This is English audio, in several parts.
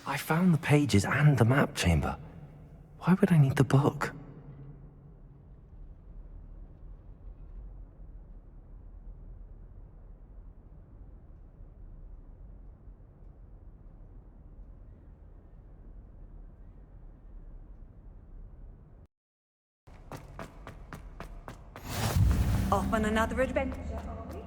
I found the pages and the map chamber. Why would I need the book? Off on another adventure, are we?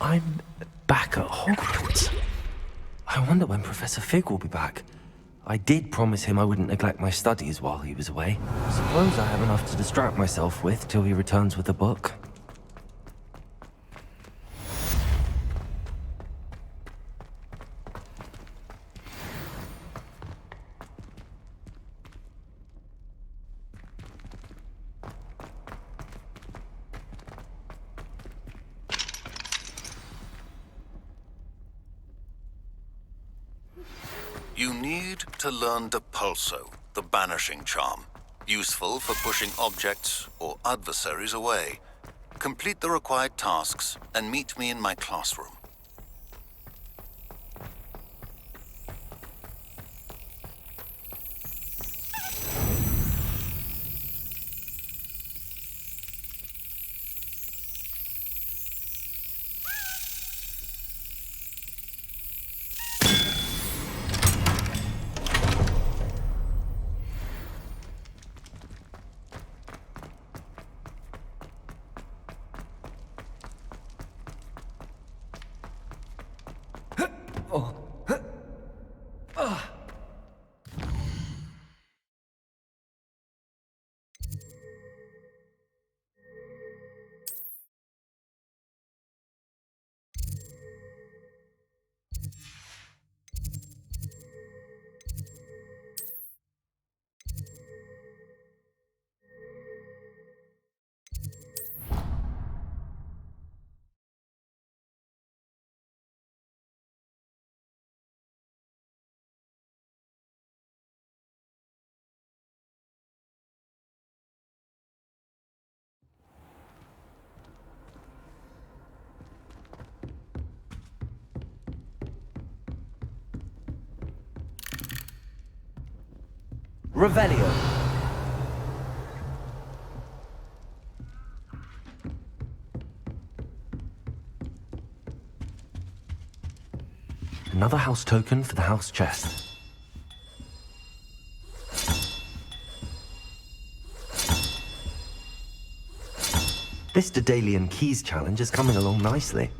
I'm back at Hogwarts. I wonder when Professor Fig will be back. I did promise him I wouldn't neglect my studies while he was away. Suppose I have enough to distract myself with till he returns with the book. You need to learn Depulso, the banishing charm, useful for pushing objects or adversaries away. Complete the required tasks and meet me in my classroom. Revelio. Another house token for the house chest. This Daedalian Keys challenge is coming along nicely.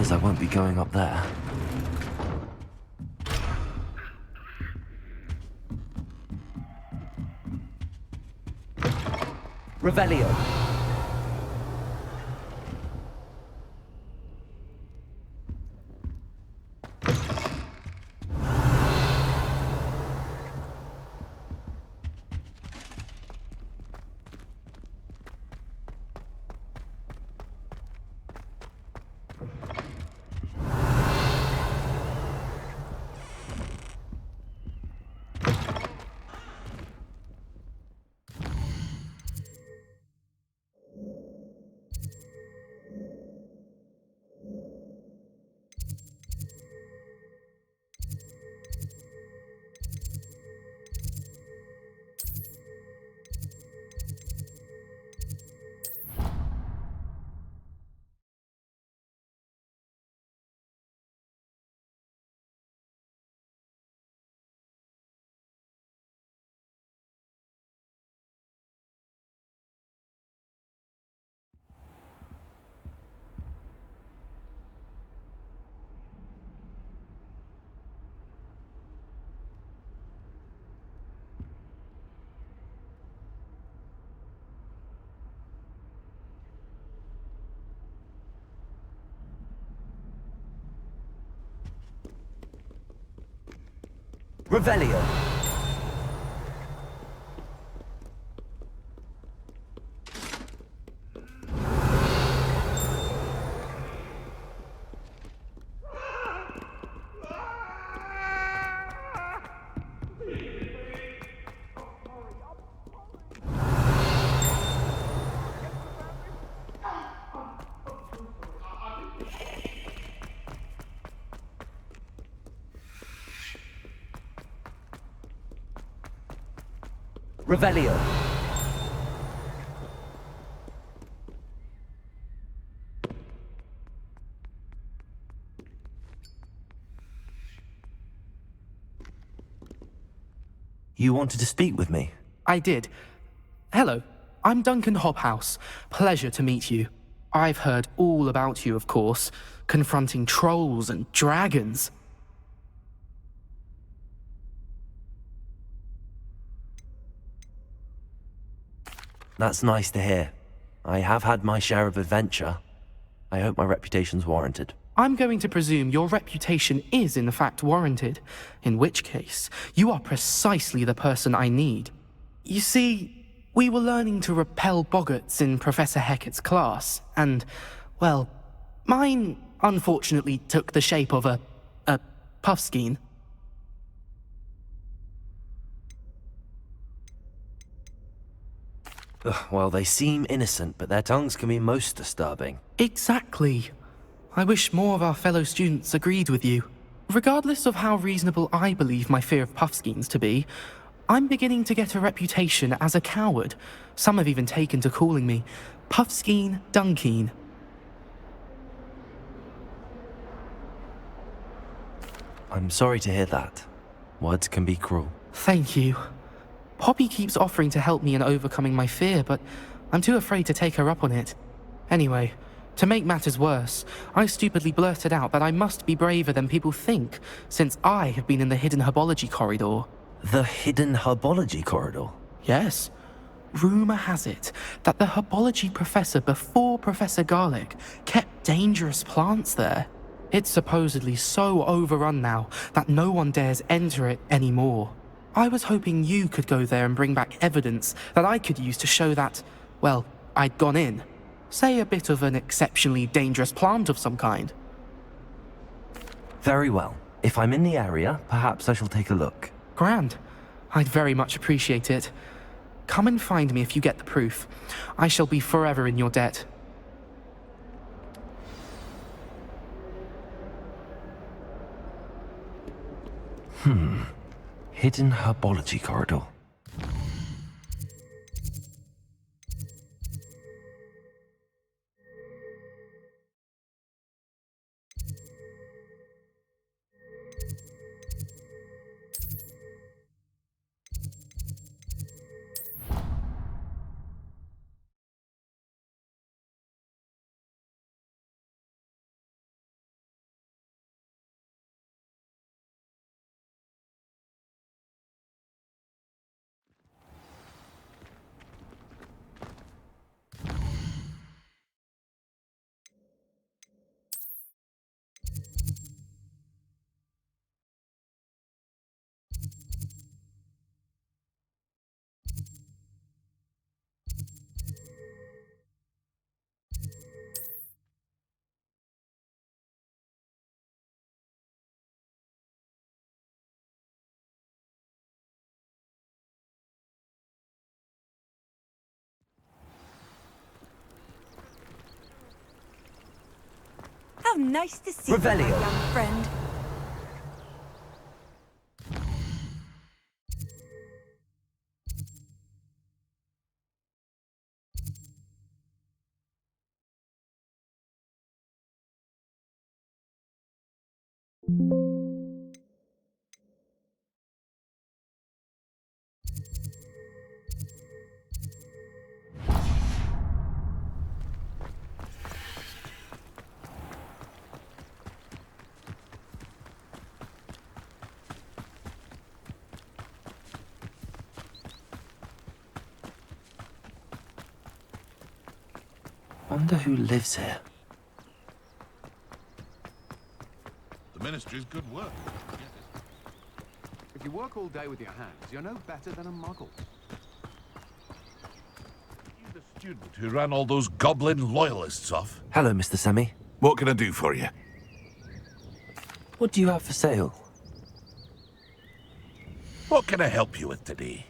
I won't be going up there. Revelio. Revelio. Revelio. You wanted to speak with me? I did. Hello, I'm Duncan Hobhouse. Pleasure to meet you. I've heard all about you, of course, confronting trolls and dragons. That's nice to hear. I have had my share of adventure. I hope my reputation's warranted. I'm going to presume your reputation is in fact warranted, in which case, you are precisely the person I need. You see, we were learning to repel boggarts in Professor Hecat's class, and, well, mine unfortunately took the shape of a puffskein. Well, they seem innocent, but their tongues can be most disturbing. Exactly. I wish more of our fellow students agreed with you. Regardless of how reasonable I believe my fear of puffskeins to be, I'm beginning to get a reputation as a coward. Some have even taken to calling me Puffskeen Dunkeen. I'm sorry to hear that. Words can be cruel. Thank you. Poppy keeps offering to help me in overcoming my fear, but I'm too afraid to take her up on it. Anyway, to make matters worse, I stupidly blurted out that I must be braver than people think, since I have been in the hidden herbology corridor. The hidden herbology corridor? Yes. Rumor has it that the herbology professor before Professor Garlic kept dangerous plants there. It's supposedly so overrun now that no one dares enter it anymore. I was hoping you could go there and bring back evidence that I could use to show that, well, I'd gone in. Say a bit of an exceptionally dangerous plant of some kind. Very well. If I'm in the area, perhaps I shall take a look. Grand. I'd very much appreciate it. Come and find me if you get the proof. I shall be forever in your debt. Hidden herbology corridor. How nice to see you, my Revelio. young friend. Wonder who lives here. The Ministry's good work. If If you work all day with your hands, you're no better than a muggle. You the student who ran all those goblin loyalists off? Hello, Mr. Semi. What can I do for you? What do you have for sale? What can I help you with today?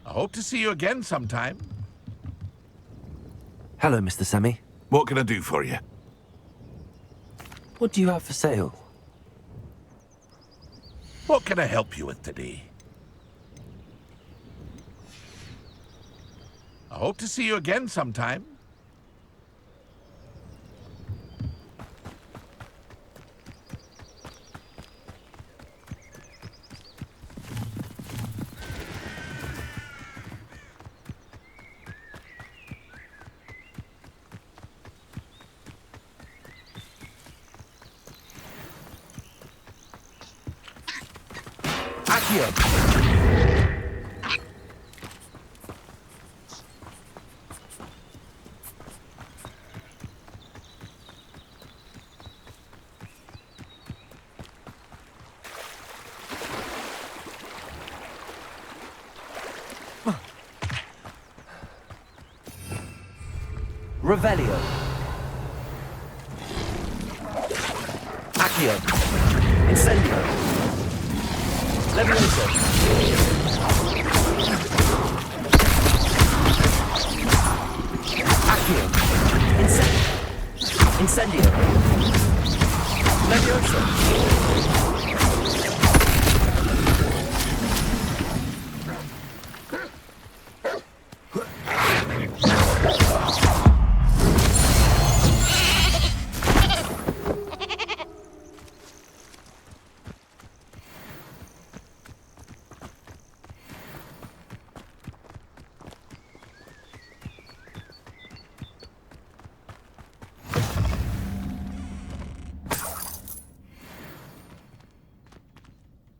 I hope to see you again sometime. Hello, Mr. Semi. What can I do for you? What do you have for sale? What can I help you with today? I hope to see you again sometime. Accio! Revelio. Accio. Incendio. Levioso. Accio. Incendio. Levioso.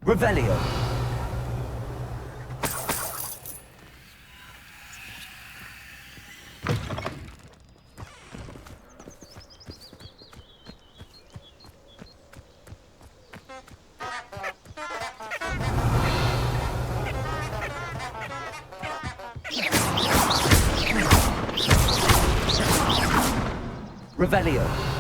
Revelio. Revelio.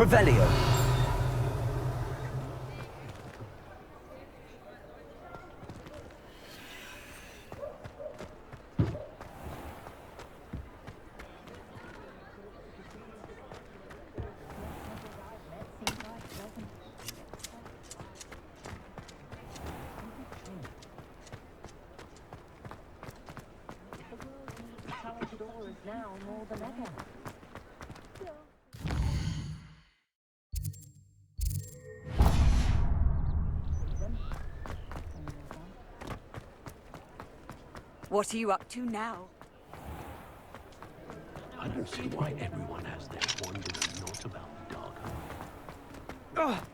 Revelio. What are you up to now? I don't see why everyone has their wonders not about the dark arts.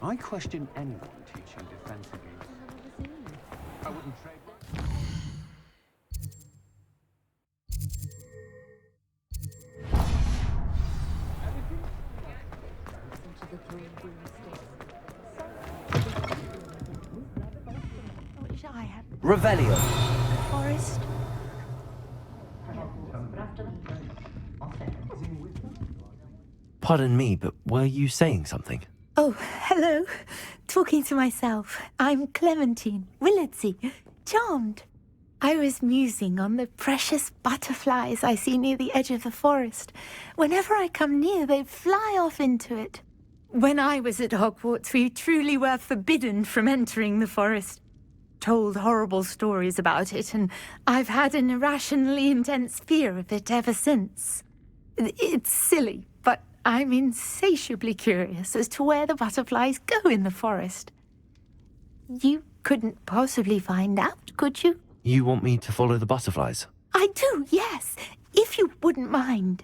I question anyone teaching defense against. I wouldn't trade. Wish I had Revelio. forest. Pardon me, but were you saying something? Oh, hello. Talking to myself. I'm Clementine Willardsey. Charmed. I was musing on the precious butterflies I see near the edge of the forest. Whenever I come near, they fly off into it. When I was at Hogwarts, we truly were forbidden from entering the forest. Told horrible stories about it, and I've had an irrationally intense fear of it ever since. It's silly, but I'm insatiably curious as to where the butterflies go in the forest. You couldn't possibly find out, could you? You want me to follow the butterflies? I do, yes, if you wouldn't mind.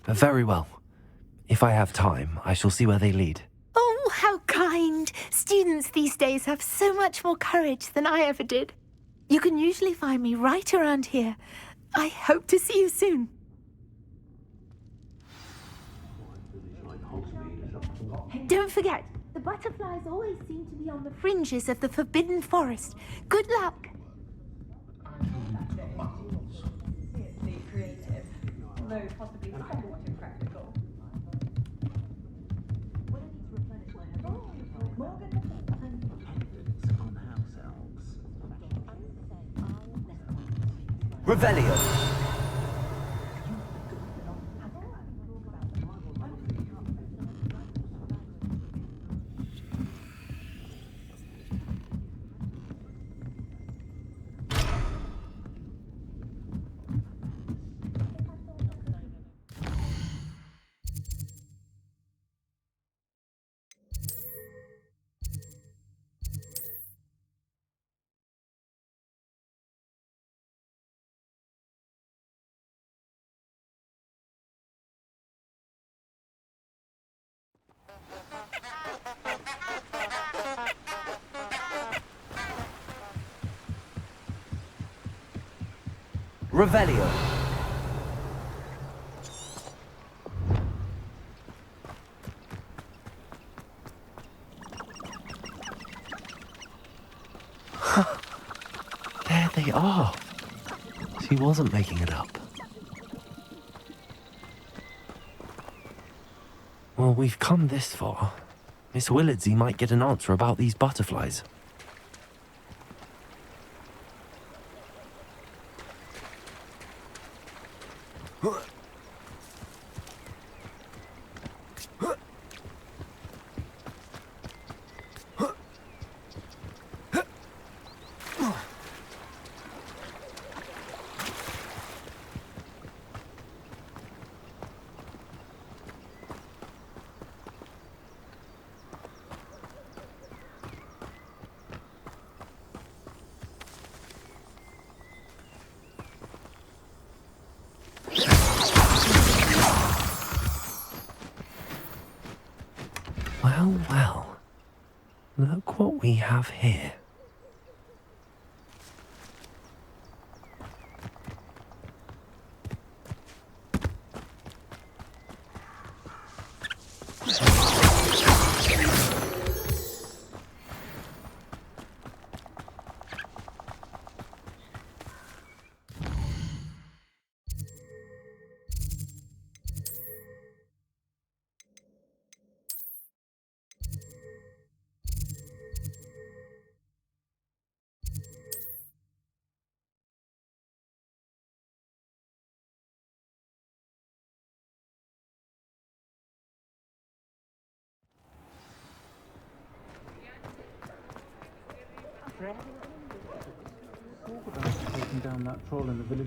Very well. If I have time, I shall see where they lead. Oh, how kind. Students these days have so much more courage than I ever did. You can usually find me right around here. I hope to see you soon. Don't forget, the butterflies always seem to be on the fringes of the Forbidden Forest. Good luck. Creative, although possibly somewhat impractical. Revelio. Revelio. There they are. She wasn't making it up. Well, we've come this far. Miss Willardsey might get an answer about these butterflies. Well, well. Look what we have here.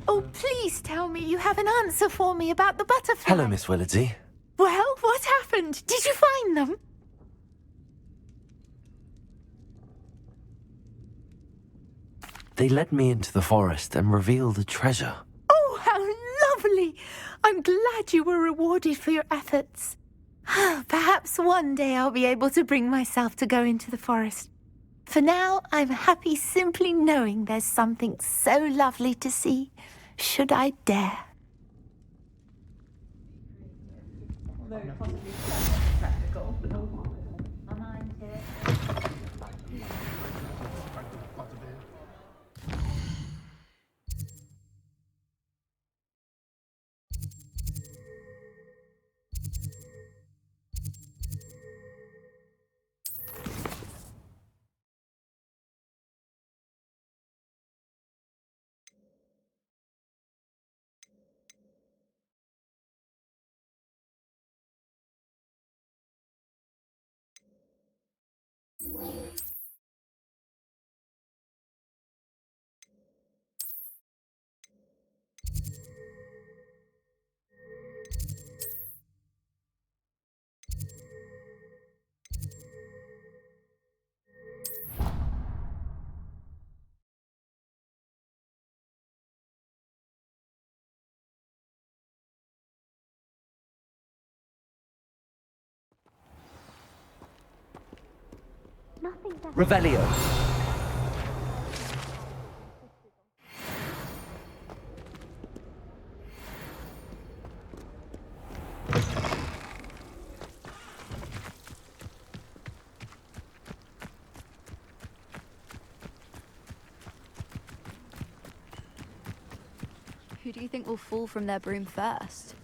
Oh, please tell me you have an answer for me about the butterfly. Hello, Miss Willardsey. Well, what happened? Did you find them? They led me into the forest and revealed a treasure. Oh, how lovely! I'm glad you were rewarded for your efforts. Perhaps one day I'll be able to bring myself to go into the forest. For now, I'm happy simply knowing there's something so lovely to see, should I dare. Although possibly practical. Revelio. Who do you think will fall from their broom first?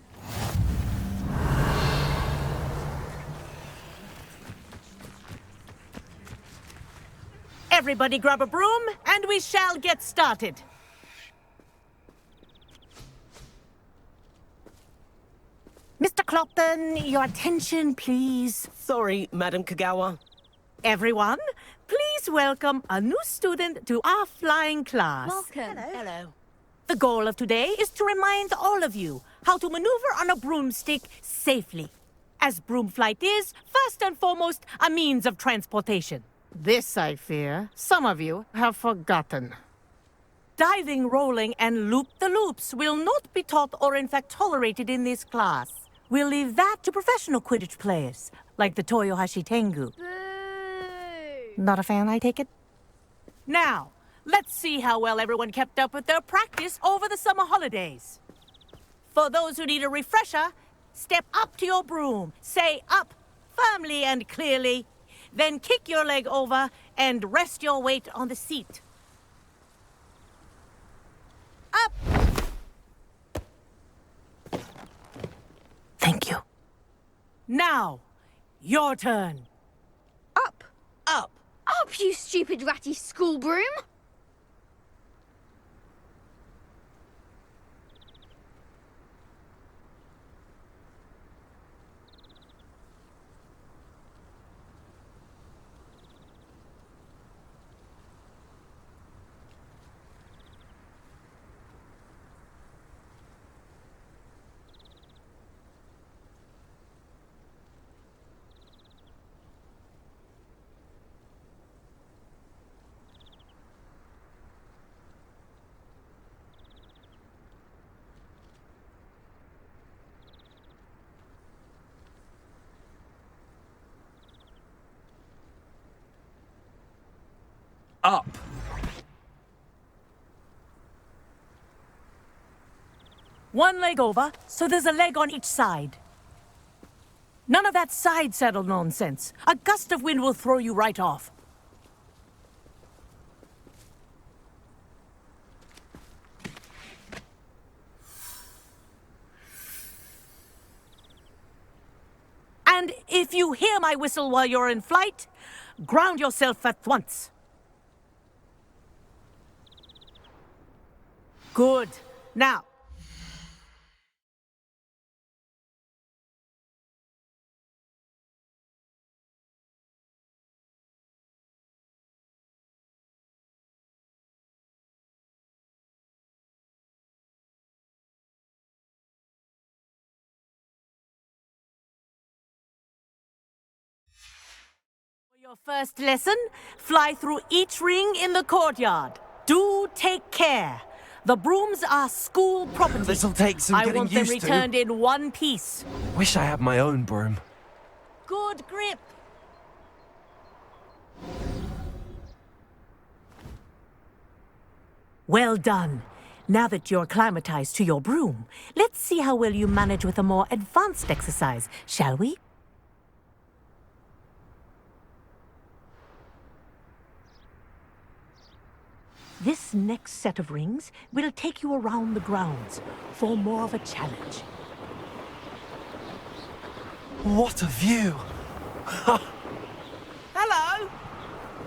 Everybody grab a broom, and we shall get started. Mr. Clopton, your attention, please. Sorry, Madam Kagawa. Everyone, please welcome a new student to our flying class. Welcome. Hello. The goal of today is to remind all of you how to maneuver on a broomstick safely, as broom flight is, first and foremost, a means of transportation. This, I fear, some of you have forgotten. Diving, rolling, and loop-the-loops will not be taught or in fact tolerated in this class. We'll leave that to professional Quidditch players, like the Toyohashi Tengu. Boo! Not a fan, I take it? Now, let's see how well everyone kept up with their practice over the summer holidays. For those who need a refresher, step up to your broom, say up firmly and clearly, then kick your leg over and rest your weight on the seat. Up! Thank you. Now, your turn. Up! Up. Up, you stupid ratty school broom! Up. One leg over, so there's a leg on each side. None of that side saddle nonsense. A gust of wind will throw you right off. And if you hear my whistle while you're in flight, ground yourself at once. Good. Now, Your first lesson, fly through each ring in the courtyard. Do take care. The brooms are school property. This'll take some I getting want them used to. returned in one piece. Wish I had my own broom. Good grip. Well done. Now that you're acclimatized to your broom, let's see how well you manage with a more advanced exercise, shall we? This next set of rings will take you around the grounds for more of a challenge. What a view! Hello!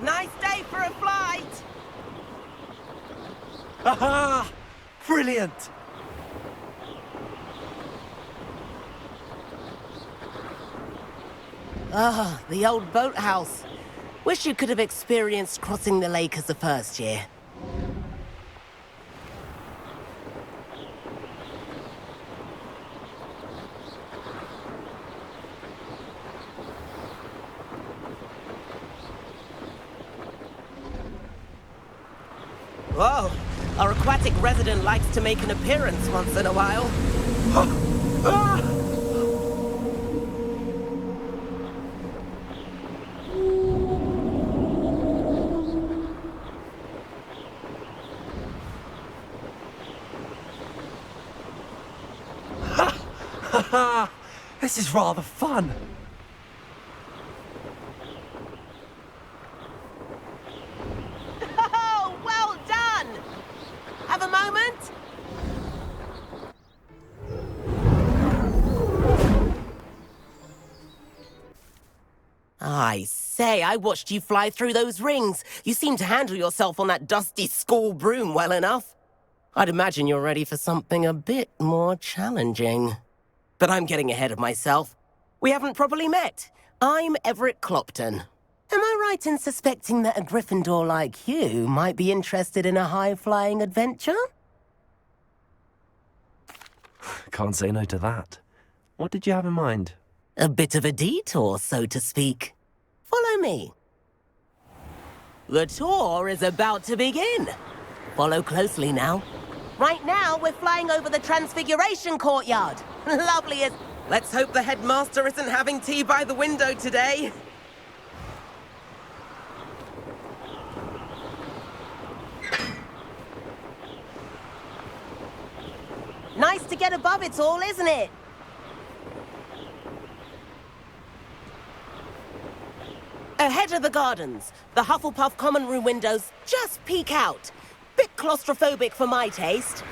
Nice day for a flight! Aha! Brilliant! Ah, the old boathouse. Wish you could have experienced crossing the lake as a first year. Whoa, our aquatic resident likes to make an appearance once in a while. This is rather fun. Oh, well done! Have a moment? I say, I watched you fly through those rings. You seem to handle yourself on that dusty school broom well enough. I'd imagine you're ready for something a bit more challenging. But I'm getting ahead of myself. We haven't properly met. I'm Everett Clopton. Am I right in suspecting that a Gryffindor like you might be interested in a high-flying adventure? Can't say no to that. What did you have in mind? A bit of a detour, so to speak. Follow me. The tour is about to begin. Follow closely now. Right now, we're flying over the Transfiguration Courtyard. Lovely as... Let's hope the headmaster isn't having tea by the window today. Nice to get above it all, isn't it? Ahead of the gardens, the Hufflepuff common room windows just peek out. Bit claustrophobic for my taste.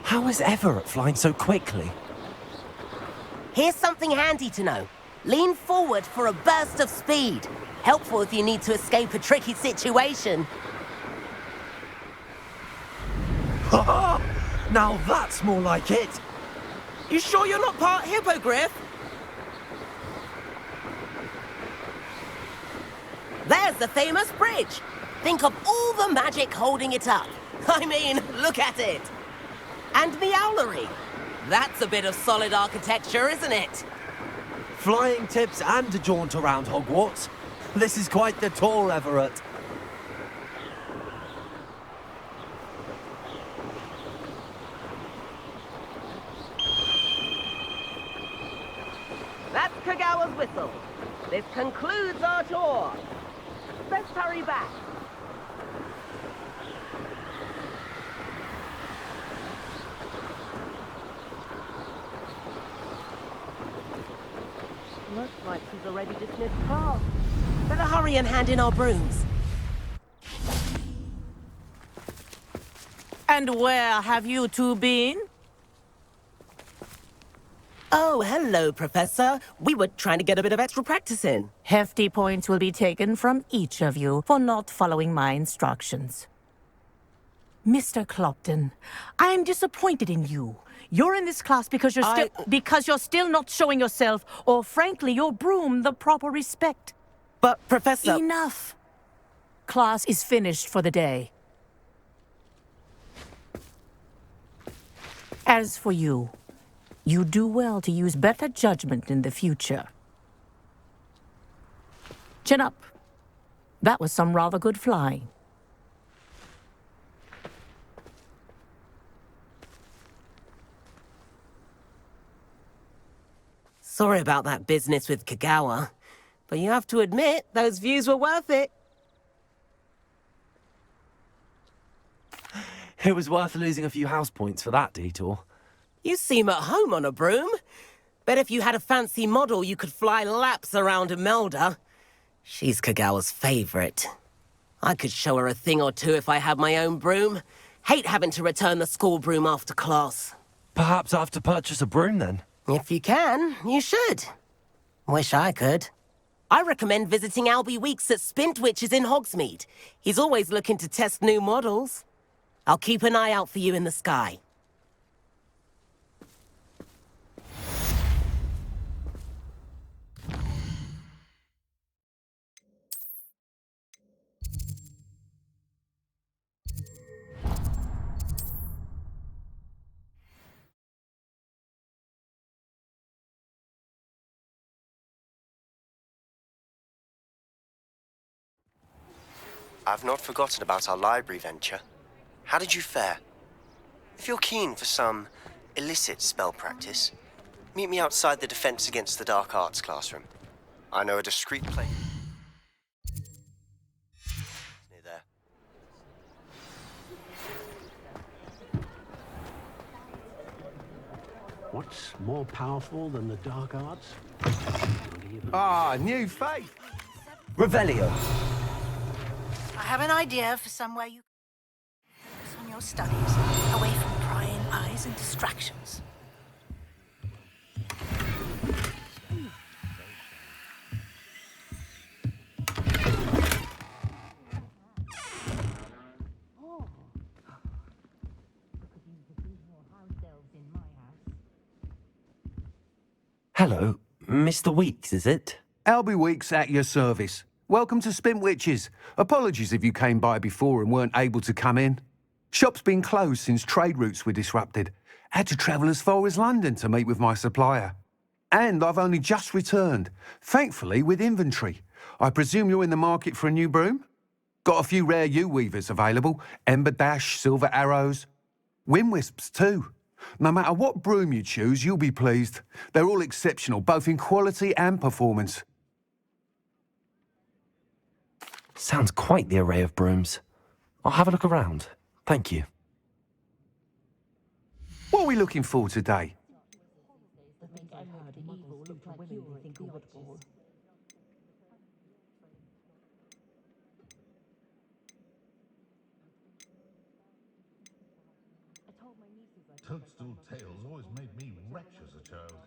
How is Everett flying so quickly? Here's something handy to know. Lean forward for a burst of speed. Helpful if you need to escape a tricky situation. Ha! Now that's more like it! You sure you're not part hippogriff? There's the famous bridge. Think of all the magic holding it up. I mean, look at it. And the owlery. That's a bit of solid architecture, isn't it? Flying tips and a jaunt around Hogwarts. This is quite the tour, Everett. That's Kagawa's whistle. This concludes our tour. Let's hurry back. Looks like she's already dismissed class. Better hurry and hand in our brooms. And where have you two been? Oh, hello, Professor. We were trying to get a bit of extra practice in. Hefty points will be taken from each of you for not following my instructions. Mr. Clopton, I'm disappointed in you. You're in this class because you're still not showing yourself, or frankly, your broom the proper respect. But, Professor... Enough. Class is finished for the day. As for you, you do well to use better judgment in the future. Chin up. That was some rather good flying. Sorry about that business with Kagawa, but you have to admit, those views were worth it. It was worth losing a few house points for that detour. You seem at home on a broom. Bet if you had a fancy model, you could fly laps around Imelda. She's Kagawa's favorite. I could show her a thing or two if I had my own broom. Hate having to return the school broom after class. Perhaps I have to purchase a broom then. If you can, you should. Wish I could. I recommend visiting Albie Weeks at Spintwitches in Hogsmeade. He's always looking to test new models. I'll keep an eye out for you in the sky. I've not forgotten about our library venture. How did you fare? If you're keen for some illicit spell practice, meet me outside the Defense Against the Dark Arts classroom. I know a discreet place near there. What's more powerful than the dark arts? Ah, new faith. Revelio. I have an idea for somewhere you can focus on your studies, away from prying eyes and distractions. Hello, Mr. Weeks, is it? Albie Weeks at your service. Welcome to Spintwitches. Apologies if you came by before and weren't able to come in. Shop's been closed since trade routes were disrupted. Had to travel as far as London to meet with my supplier. And I've only just returned, thankfully with inventory. I presume you're in the market for a new broom? Got a few rare U-weavers available. Ember Dash, Silver Arrows. Wind Wisps too. No matter what broom you choose, you'll be pleased. They're all exceptional, both in quality and performance. Sounds quite the array of brooms. I'll have a look around. Thank you. What are we looking for today? Toadstool tales always made me wretch as a child.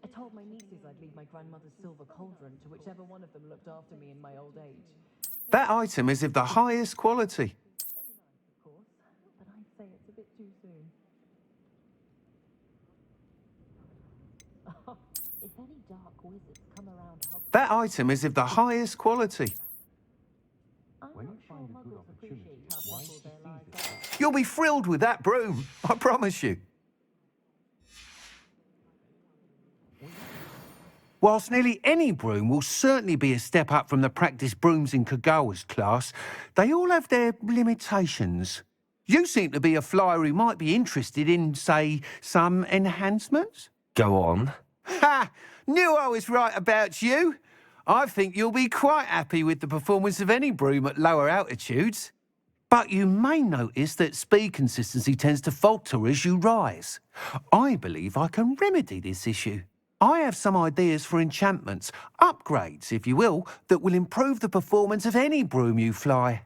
I told my nieces I'd leave my grandmother's silver cauldron to whichever one of them looked after me in my old age. That item is of the highest quality. Of course, but I'd say it's a bit too soon. If any dark wizards come around Hogwarts... That item is of the highest quality. When you find a good opportunity, why seize it? You'll be thrilled with that broom, I promise you. Whilst nearly any broom will certainly be a step up from the practice brooms in Kagawa's class, they all have their limitations. You seem to be a flyer who might be interested in, say, some enhancements? Go on. Ha! Knew I was right about you. I think you'll be quite happy with the performance of any broom at lower altitudes. But you may notice that speed consistency tends to falter as you rise. I believe I can remedy this issue. I have some ideas for enchantments, upgrades, if you will, that will improve the performance of any broom you fly.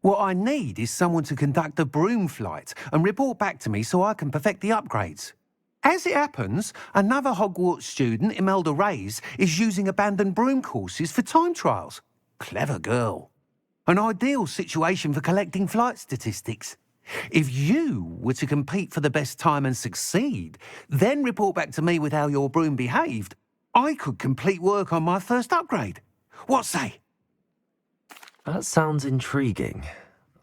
What I need is someone to conduct a broom flight and report back to me so I can perfect the upgrades. As it happens, another Hogwarts student, Imelda Reyes, is using abandoned broom courses for time trials. Clever girl. An ideal situation for collecting flight statistics. If you were to compete for the best time and succeed, then report back to me with how your broom behaved, I could complete work on my first upgrade. What say? That sounds intriguing.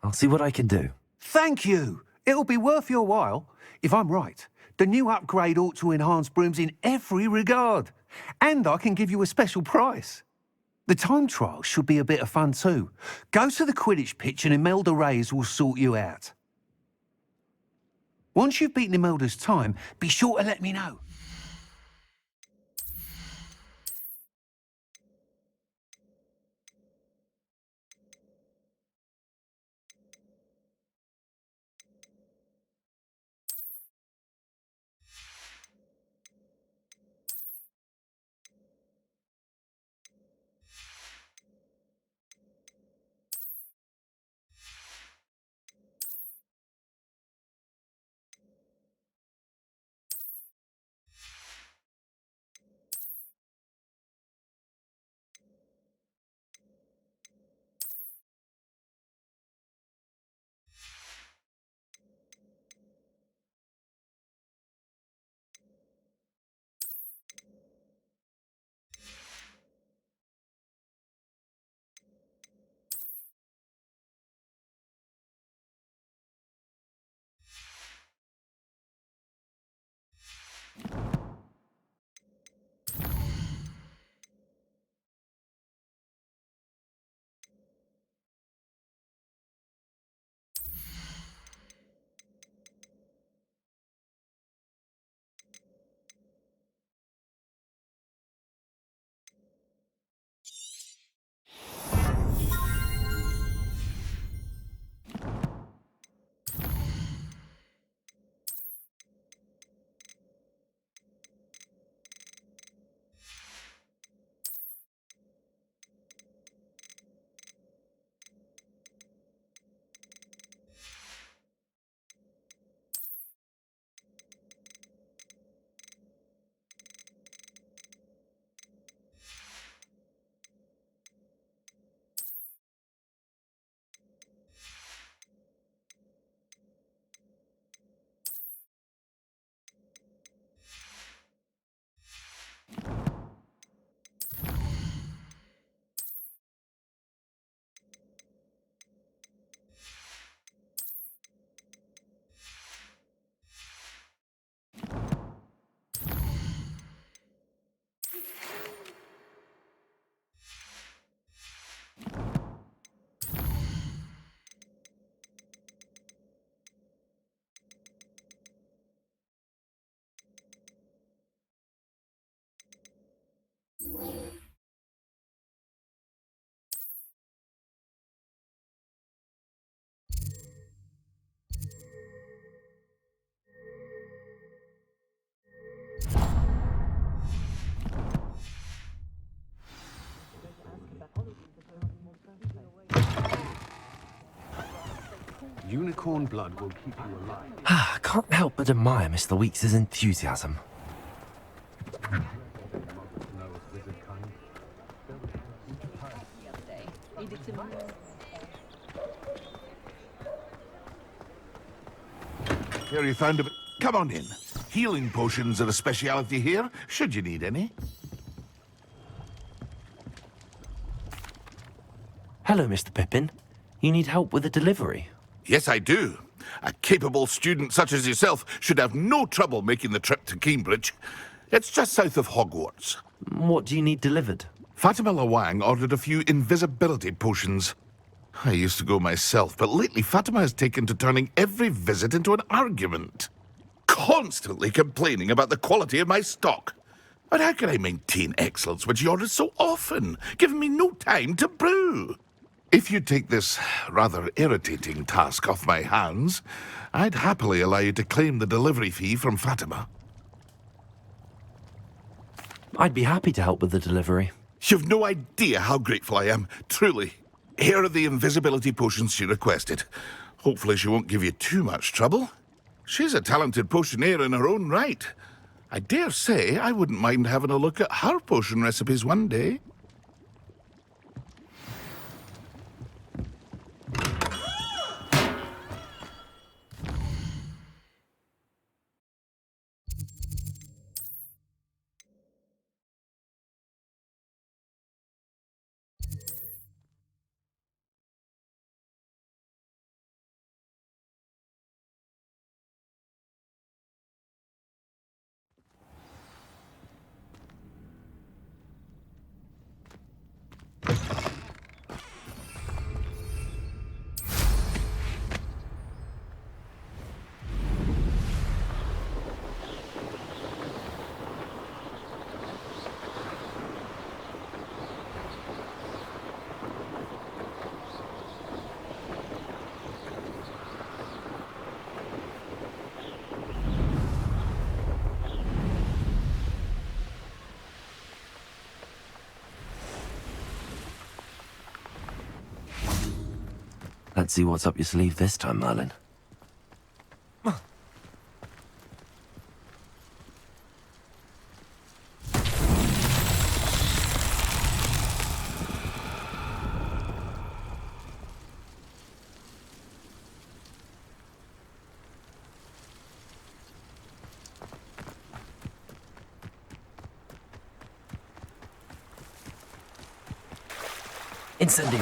I'll see what I can do. Thank you. It'll be worth your while. If I'm right, the new upgrade ought to enhance brooms in every regard. And I can give you a special price. The time trial should be a bit of fun too. Go to the Quidditch pitch and Imelda Reyes will sort you out. Once you've beaten Imelda's time, be sure to let me know. Unicorn blood will keep you alive. I can't help but admire Mr. Weeks' enthusiasm. Here you found a bit. Come on in. Healing potions are a speciality here, should you need any. Hello, Mr. Pippin. You need help with a delivery? Yes, I do. A capable student such as yourself should have no trouble making the trip to Cambridge. It's just south of Hogwarts. What do you need delivered? Fatima Lawang ordered a few invisibility potions. I used to go myself, but lately Fatima has taken to turning every visit into an argument. Constantly complaining about the quality of my stock. But how can I maintain excellence when she orders so often, giving me no time to brew? If you take this rather irritating task off my hands, I'd happily allow you to claim the delivery fee from Fatima. I'd be happy to help with the delivery. You've no idea how grateful I am, truly. Here are the invisibility potions she requested. Hopefully she won't give you too much trouble. She's a talented potioneer in her own right. I dare say I wouldn't mind having a look at her potion recipes one day. Let's see what's up your sleeve this time, Merlin. Incendio.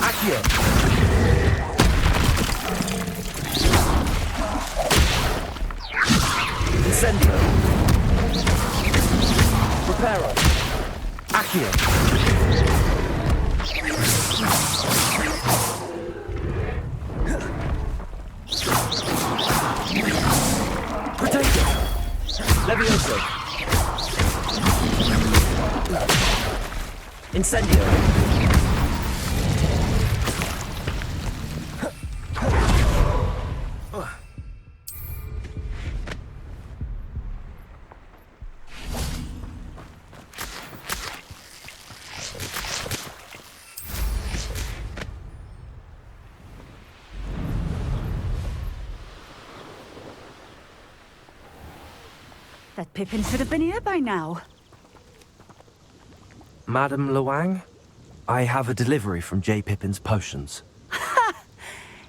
Accio. Incendio. Reparo. Accio. Protector. Levioso. Incendio. That Pippin should have been here by now. Madam Luang, I have a delivery from J. Pippin's potions.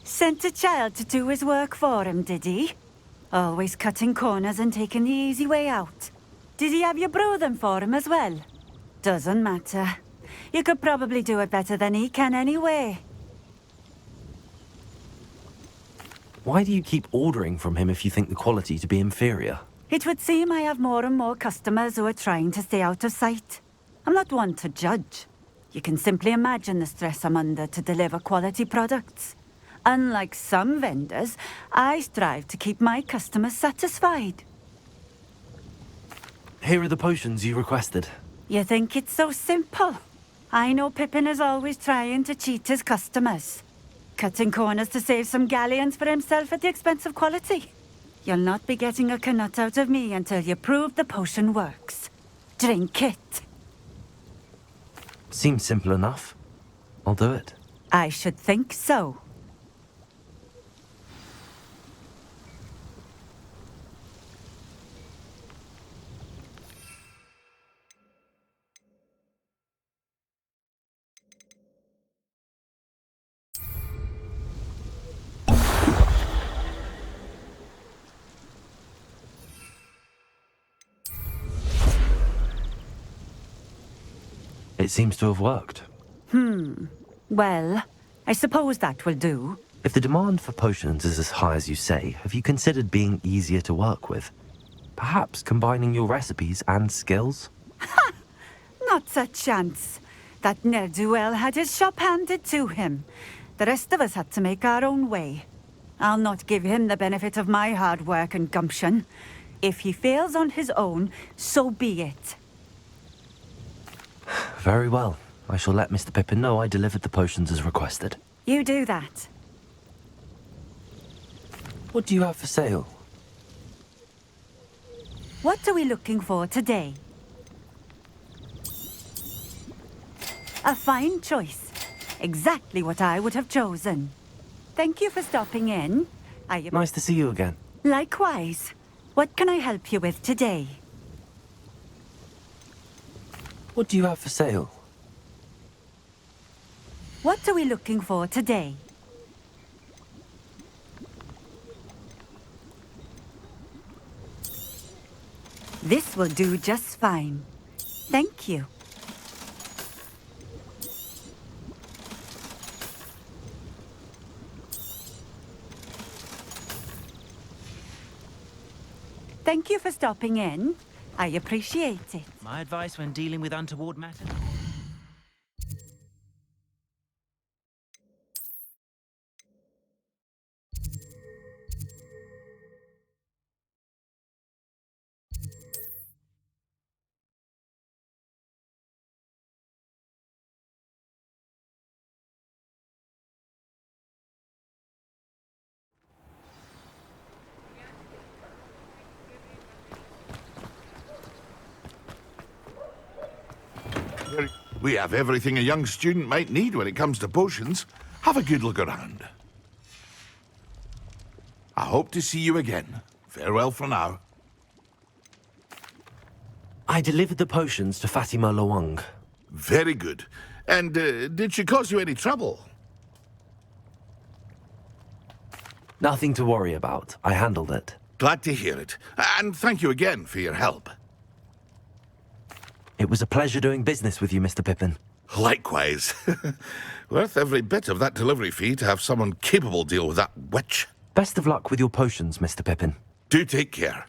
Sent a child to do his work for him, did he? Always cutting corners and taking the easy way out. Did he have you brew them for him as well? Doesn't matter. You could probably do it better than he can anyway. Why do you keep ordering from him if you think the quality to be inferior? It would seem I have more and more customers who are trying to stay out of sight. I'm not one to judge. You can simply imagine the stress I'm under to deliver quality products. Unlike some vendors, I strive to keep my customers satisfied. Here are the potions you requested. You think it's so simple? I know Pippin is always trying to cheat his customers. Cutting corners to save some galleons for himself at the expense of quality. You'll not be getting a canut out of me until you prove the potion works. Drink it. Seems simple enough. I'll do it. I should think so. It seems to have worked. Well, I suppose that will do. If the demand for potions is as high as you say, have you considered being easier to work with? Perhaps combining your recipes and skills? Not a chance. That ne'er-do-well had his shop handed to him. The rest of us had to make our own way. I'll not give him the benefit of my hard work and gumption. If he fails on his own, so be it. Very well. I shall let Mr. Pippin know I delivered the potions as requested. You do that. What do you have for sale? What are we looking for today? A fine choice. Exactly what I would have chosen. Thank you for stopping in. Nice to see you again. Likewise. What can I help you with today? What do you have for sale? What are we looking for today? This will do just fine. Thank you. Thank you for stopping in. I appreciate it. My advice when dealing with untoward matters? We have everything a young student might need when it comes to potions. Have a good look around. I hope to see you again. Farewell for now. I delivered the potions to Fatima Lawang. Very good. And did she cause you any trouble? Nothing to worry about. I handled it. Glad to hear it. And thank you again for your help. It was a pleasure doing business with you, Mr. Pippin. Likewise. Worth every bit of that delivery fee to have someone capable deal with that witch. Best of luck with your potions, Mr. Pippin. Do take care.